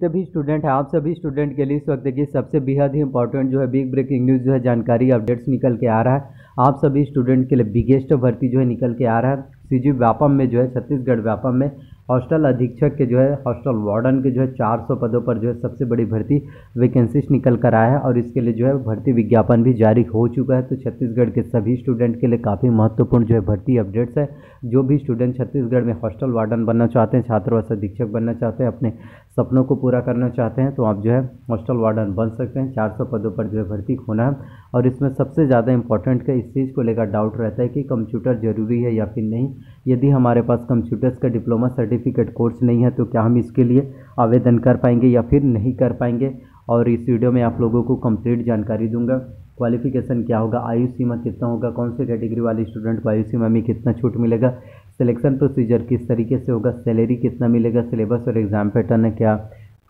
जितने भी स्टूडेंट हैं आप सभी स्टूडेंट के लिए इस वक्त देखिए सबसे बेहद ही इंपॉर्टेंट जो है बिग ब्रेकिंग न्यूज़ जो है जानकारी अपडेट्स निकल के आ रहा है। आप सभी स्टूडेंट के लिए बिगेस्ट भर्ती जो है निकल के आ रहा है। सीजी व्यापम में जो है छत्तीसगढ़ व्यापम में हॉस्टल अधीक्षक के जो है हॉस्टल वार्डन के जो है 400 पदों पर जो है सबसे बड़ी भर्ती वैकेंसीज निकल कर आया है और इसके लिए जो है भर्ती विज्ञापन भी जारी हो चुका है। तो छत्तीसगढ़ के सभी स्टूडेंट के लिए काफ़ी महत्वपूर्ण जो है भर्ती अपडेट्स है। जो भी स्टूडेंट छत्तीसगढ़ में हॉस्टल वार्डन बनना चाहते हैं, छात्रावास अधीक्षक बनना चाहते हैं, अपने सपनों को पूरा करना चाहते हैं तो आप जो है हॉस्टल वार्डन बन सकते हैं। 400 पदों पर जो है भर्ती होना है और इसमें सबसे ज़्यादा इंपॉर्टेंट का इस चीज़ को लेकर डाउट रहता है कि कंप्यूटर ज़रूरी है या फिर नहीं। यदि हमारे पास कंप्यूटर्स का डिप्लोमा सर्टिफिकेट कोर्स नहीं है तो क्या हम इसके लिए आवेदन कर पाएंगे या फिर नहीं कर पाएंगे। और इस वीडियो में आप लोगों को कंप्लीट जानकारी दूंगा। क्वालिफिकेशन क्या होगा, आयु सीमा कितना होगा, कौन से कैटेगरी वाले स्टूडेंट को आयु सीमा में कितना छूट मिलेगा, सिलेक्शन प्रोसीजर किस तरीके से होगा, सैलरी कितना मिलेगा, सिलेबस और एग्ज़ाम पैटर्न क्या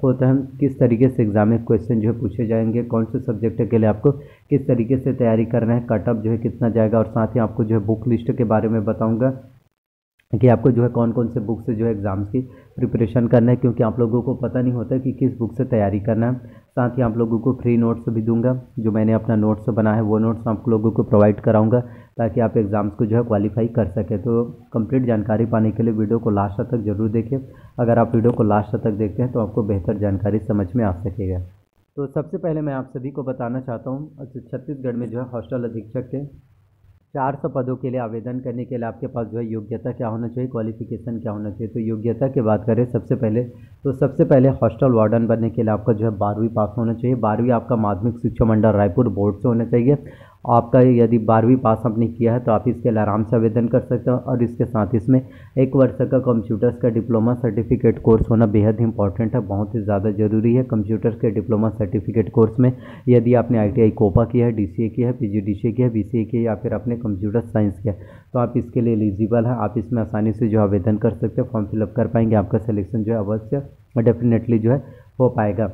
होता है, किस तरीके से एग्ज़ाम में क्वेश्चन जो है पूछे जाएंगे, कौन से सब्जेक्ट के लिए आपको किस तरीके से तैयारी करना है, कटअप जो है कितना जाएगा और साथ ही आपको जो है बुक लिस्ट के बारे में बताऊंगा कि आपको जो है कौन कौन से बुक से जो है एग्ज़ाम्स की प्रिपरेशन करना है, क्योंकि आप लोगों को पता नहीं होता कि किस बुक से तैयारी करना है। साथ ही आप लोगों को फ्री नोट्स भी दूंगा, जो मैंने अपना नोट्स बना है वो नोट्स आप लोगों को प्रोवाइड कराऊंगा ताकि आप एग्ज़ाम्स को जो है क्वालिफाई कर सकें। तो कंप्लीट जानकारी पाने के लिए वीडियो को लास्ट तक जरूर देखिए। अगर आप वीडियो को लास्ट तक देखते हैं तो आपको बेहतर जानकारी समझ में आ सकेगा। तो सबसे पहले मैं आप सभी को बताना चाहता हूँ छत्तीसगढ़ में जो है हॉस्टल अधीक्षक के 400 पदों के लिए आवेदन करने के लिए आपके पास जो है योग्यता क्या होना चाहिए, क्वालिफिकेशन क्या होना चाहिए। तो योग्यता की बात करें सबसे पहले हॉस्टल वार्डन बनने के लिए आपका जो है 12वीं पास होना चाहिए। 12वीं आपका माध्यमिक शिक्षा मंडल रायपुर बोर्ड से होना चाहिए। आपका यदि 12वीं पास आपने किया है तो आप इसके लिए आराम से आवेदन कर सकते हो और इसके साथ इसमें 1 वर्ष का कंप्यूटर्स का डिप्लोमा सर्टिफिकेट कोर्स होना बेहद इंपॉर्टेंट है, बहुत ही ज़्यादा ज़रूरी है। कंप्यूटर्स के डिप्लोमा सर्टिफिकेट कोर्स में यदि आपने ITI कोपा किया है, DCA किया है, PGDCA किया है, BCA किया या फिर आपने कंप्यूटर साइंस किया तो आप इसके लिए एलिजिबल है। आप इसमें आसानी से जो आवेदन कर सकते हैं, फॉर्म फिलअप कर पाएंगे, आपका सिलेक्शन जो है अवश्य डेफिनेटली जो है हो पाएगा।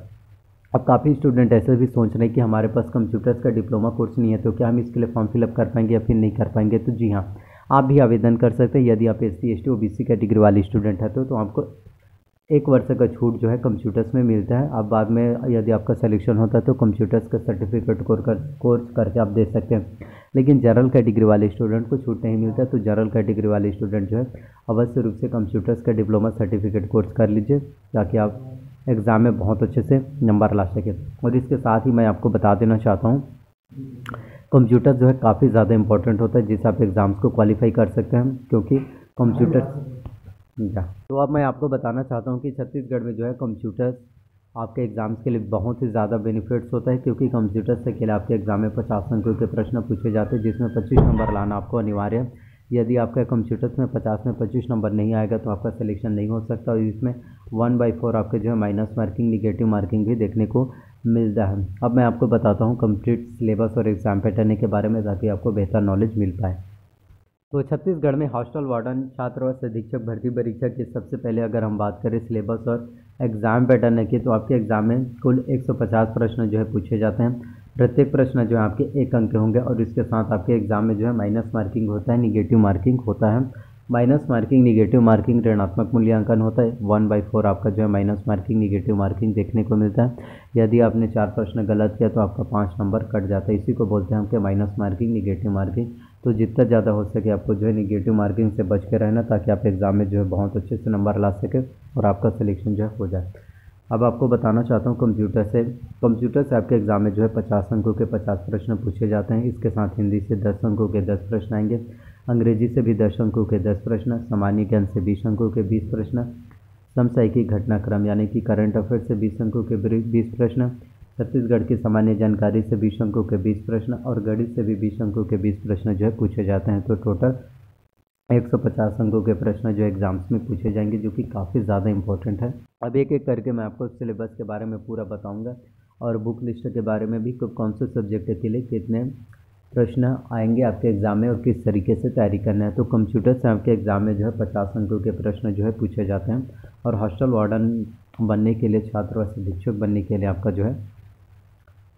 अब काफ़ी स्टूडेंट ऐसे भी सोच रहे हैं कि हमारे पास कंप्यूटर्स का डिप्लोमा कोर्स नहीं है तो क्या हम इसके लिए फॉर्म फिलअप कर पाएंगे या फिर नहीं कर पाएंगे। तो जी हाँ, आप भी आवेदन कर सकते हैं। यदि आप SC ST OBC कैटेगरी वाले स्टूडेंट है तो आपको 1 वर्ष का छूट जो है कंप्यूटर्स में मिलता है। अब बाद में यदि आपका सिलेक्शन होता है तो कंप्यूटर्स का सर्टिफिकेट कोर्स करके आप दे सकते हैं। लेकिन जनरल कैटेगरी वाले स्टूडेंट को छूट नहीं मिलता, तो जनरल कैटेगरी वाले स्टूडेंट जो है अवश्य रूप से कंप्यूटर्स का डिप्लोमा सर्टिफिकेट कोर्स कर लीजिए ताकि आप एग्ज़ाम में बहुत अच्छे से नंबर ला सकें। और इसके साथ ही मैं आपको बता देना चाहता हूँ कंप्यूटर जो है काफ़ी ज़्यादा इंपॉर्टेंट होता है जिससे आप एग्ज़ाम्स को क्वालिफाई कर सकते हैं, क्योंकि कंप्यूटर तो अब मैं आपको बताना चाहता हूँ कि छत्तीसगढ़ में जो है कंप्यूटर्स आपके एग्ज़ाम्स के लिए बहुत ही ज़्यादा बेनिफिट्स होता है, क्योंकि कंप्यूटर से के लिए आपके एग्ज़ाम में 50 अंकों के प्रश्न पूछे जाते हैं जिसमें 25 नंबर लाना आपको अनिवार्य है। यदि आपका कंप्यूटर्स में 50 में 25 नंबर नहीं आएगा तो आपका सिलेक्शन नहीं हो सकता और इसमें 1/4 आपके जो है माइनस मार्किंग, निगेटिव मार्किंग भी देखने को मिलता है। अब मैं आपको बताता हूँ कंप्लीट सिलेबस और एग्ज़ाम पैटर्न के बारे में ताकि आपको बेहतर नॉलेज मिल पाए। तो छत्तीसगढ़ में हॉस्टल वार्डन छात्रावास अधीक्षक भर्ती परीक्षा की सबसे पहले अगर हम बात करें सिलेबस और एग्ज़ाम पैटर्न की तो आपके एग्ज़ाम में कुल 150 प्रश्न जो है पूछे जाते हैं। प्रत्येक प्रश्न जो है आपके 1 अंक के होंगे और इसके साथ आपके एग्ज़ाम में जो है माइनस मार्किंग होता है, निगेटिव मार्किंग होता है। माइनस मार्किंग, निगेटिव मार्किंग ऋणात्मक मूल्यांकन होता है। 1/4 आपका जो है माइनस मार्किंग, निगेटिव मार्किंग देखने को मिलता है। यदि आपने 4 प्रश्न गलत किया तो आपका 5 नंबर कट जाता है। इसी को बोलते हैं हम कि माइनस मार्किंग, निगेटिव मार्किंग। तो जितना ज़्यादा हो सके आपको जो है निगेटिव मार्किंग से बच के रहना ताकि आप एग्ज़ाम में जो है बहुत अच्छे से नंबर ला सके और आपका सिलेक्शन जो है हो जाए। अब आपको बताना चाहता हूँ कंप्यूटर से आपके एग्ज़ाम में जो है 50 अंकों के 50 प्रश्न पूछे जाते हैं। इसके साथ हिंदी से 10 अंकों के 10 प्रश्न आएंगे, अंग्रेजी से भी 10 अंकों के 10 प्रश्न, सामान्य ज्ञान से 20 अंकों के 20 प्रश्न, समसामयिक घटनाक्रम यानी कि करंट अफेयर से 20 अंकों के 20 प्रश्न, छत्तीसगढ़ की सामान्य जानकारी से 20 अंकों के 20 प्रश्न और गणित से भी 20 अंकों के 20 प्रश्न जो है पूछे जाते हैं। तो टोटल 150 अंकों के प्रश्न जो एग्ज़ाम्स में पूछे जाएंगे, जो कि काफ़ी ज़्यादा इंपॉर्टेंट है। अब एक एक करके मैं आपको सिलेबस के बारे में पूरा बताऊंगा और बुक लिस्ट के बारे में भी कौन से सब्जेक्ट के लिए कितने प्रश्न आएंगे आपके एग्ज़ाम में और किस तरीके से तैयारी करना है। तो कंप्यूटर से आपके एग्ज़ाम में जो है 50 अंकों के प्रश्न जो है पूछे जाते हैं और हॉस्टल वार्डन बनने के लिए, छात्रावास अधीक्षक बनने के लिए आपका जो है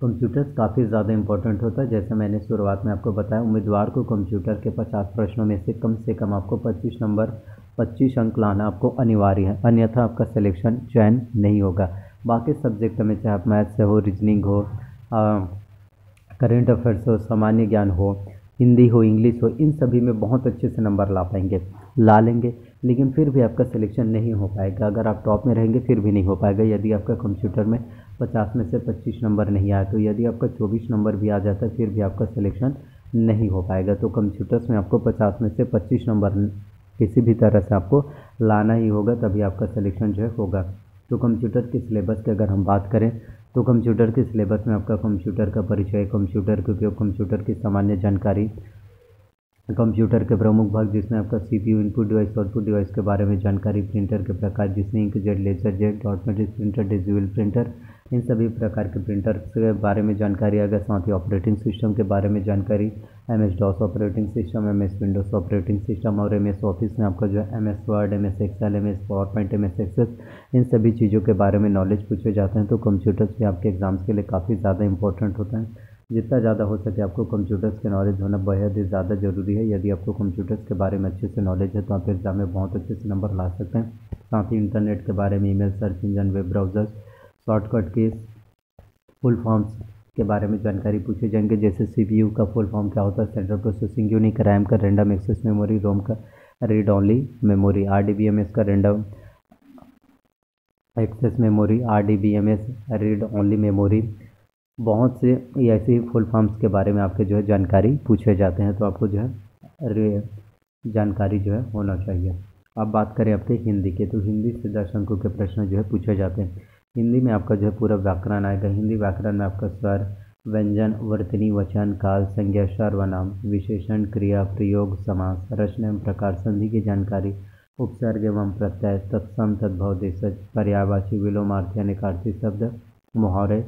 कंप्यूटर्स काफ़ी ज़्यादा इंपॉर्टेंट होता है। जैसे मैंने शुरुआत में आपको बताया, उम्मीदवार को कंप्यूटर के 50 प्रश्नों में से कम आपको 25 अंक लाना आपको अनिवार्य है, अन्यथा आपका सिलेक्शन चयन नहीं होगा। बाकी सब्जेक्ट में चाहे आप मैथ्स से हो, रीजनिंग हो, करेंट अफेयर्स हो, सामान्य ज्ञान हो, हिंदी हो, इंग्लिश हो, इन सभी में बहुत अच्छे से नंबर ला लेंगे। लेकिन फिर भी आपका सिलेक्शन नहीं हो पाएगा। अगर आप टॉप में रहेंगे फिर भी नहीं हो पाएगा। यदि आपका कंप्यूटर में 50 में से 25 नंबर नहीं आया, तो यदि आपका 24 नंबर भी आ जाता है फिर भी आपका सिलेक्शन नहीं हो पाएगा। तो कंप्यूटर्स में आपको 50 में से 25 नंबर किसी भी तरह से आपको लाना ही होगा, तभी आपका सिलेक्शन जो है होगा। तो कंप्यूटर के सिलेबस की अगर हम बात करें तो कंप्यूटर के सिलेबस में आपका कंप्यूटर का परिचय, कंप्यूटर के उपयोग, कंप्यूटर की सामान्य जानकारी, कंप्यूटर के प्रमुख भाग जिसमें आपका CPU, input device, output device के बारे में जानकारी, प्रिंटर के प्रकार जिसमें inkjet, laserjet, automatic printer, digital printer, इन सभी प्रकार के प्रिंटर के बारे में जानकारी आ गया। साथ ही ऑपरेटिंग सिस्टम के बारे में जानकारी, MS DOS operating system, MS Windows operating system और MS ऑफिस में आपका जो है MS Word, MS Excel, MS PowerPoint, MS Access, इन सभी चीज़ों के बारे में नॉलेज पूछे जाते हैं। तो कंप्यूटर्स भी आपके एग्जाम्स के लिए काफ़ी ज़्यादा इंपॉर्टेंट होता है। जितना ज़्यादा हो सके आपको कंप्यूटर्स के नॉलेज होना बेहद ही ज़्यादा ज़रूरी है। यदि आपको कंप्यूटर्स के बारे में अच्छे से नॉलेज है तो आप एग्ज़ाम में बहुत अच्छे से नंबर ला सकते हैं। साथ ही इंटरनेट के बारे में, email, search engine, web browsers, shortcut keys, full forms के बारे में जानकारी पूछे जाएंगे। जैसे CPU का फुल फॉर्म क्या होता है, सेंट्रल प्रोसेसिंग यूनिट, रैम का रैंडम एक्सेस मेमोरी, रोम का रीड ओनली मेमोरी, RDBMS का random access memory, RDBMS read only memory, बहुत से ऐसे फुल फॉर्म्स के बारे में आपके जो है जानकारी पूछे जाते हैं। तो आपको जो है जानकारी जो है होना चाहिए। अब बात करें आपके हिंदी के, तो हिंदी से 10 अंकों के प्रश्न जो है पूछे जाते हैं। हिंदी में आपका जो है पूरा व्याकरण आएगा। हिंदी व्याकरण में आपका स्वर, व्यंजन, वर्तनी, वचन, काल, संज्ञा, सर्वनाम, विशेषण, क्रिया, प्रयोग, समास, रचना एवं प्रकार, संधि की जानकारी, उपसर्ग एवं प्रत्यय, तत्सम, तद्भव, देशज, पर्यायवाची, विलोमार्थी, अनेकार्थी शब्द, मुहावरे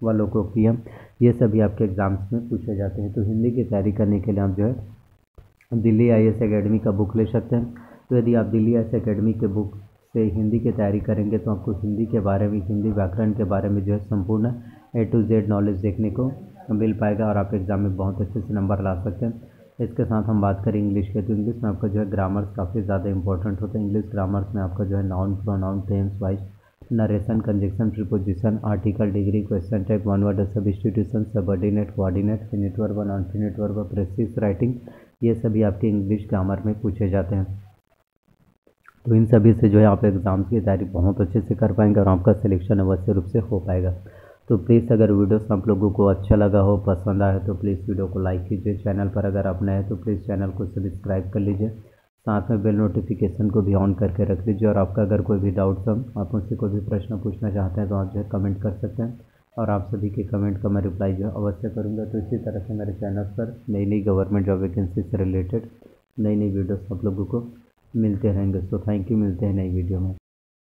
व लोकोक्तियाँ, ये सभी आपके एग्जाम्स में पूछे जाते हैं। तो हिंदी की तैयारी करने के लिए आप जो है दिल्ली IAS एकेडमी का बुक ले सकते हैं। तो यदि आप दिल्ली IAS एकेडमी के बुक से हिंदी की तैयारी करेंगे तो आपको हिंदी के बारे में, हिंदी व्याकरण के बारे में जो है संपूर्ण A to Z नॉलेज देखने को मिल पाएगा और आप एग्ज़ाम में बहुत अच्छे से नंबर ला सकते हैं। इसके साथ हम बात करें इंग्लिश के, तो इंग्लिश में आपका जो है ग्रामर्स काफ़ी ज़्यादा इंपॉर्टेंट होता है। इंग्लिश ग्रामर्स में आपका जो है noun, pronoun, tense, voice, narration, conjunction, preposition, article, degree, question type, one word substitution, subordinate, coordinate, finite verb, non finite verb, precis writing, ये सभी आपके इंग्लिश ग्रामर में पूछे जाते हैं। तो इन सभी से जो है आप एग्ज़ाम्स की तैयारी बहुत अच्छे से कर पाएंगे और आपका सिलेक्शन अवश्य रूप से हो पाएगा। तो प्लीज़ अगर वीडियोस आप लोगों को अच्छा लगा हो, पसंद आए तो प्लीज़ वीडियो को लाइक कीजिए। चैनल पर अगर आप नए हैं तो प्लीज़ चैनल को सब्सक्राइब कर लीजिए। साथ में बेल नोटिफिकेशन को भी ऑन करके रख लीजिए। और आपका अगर कोई भी डाउट्स हो, आप मुझसे कोई भी प्रश्न पूछना चाहते हैं तो आप जो है कमेंट कर सकते हैं और आप सभी के कमेंट का मैं रिप्लाई जो है अवश्य करूँगा। तो इसी तरह से मेरे चैनल पर नई नई गवर्नमेंट जॉब वैकेंसी से रिलेटेड नई नई वीडियोस आप लोगों को मिलते रहेंगे। सो थैंक यू, मिलते हैं नई वीडियो में।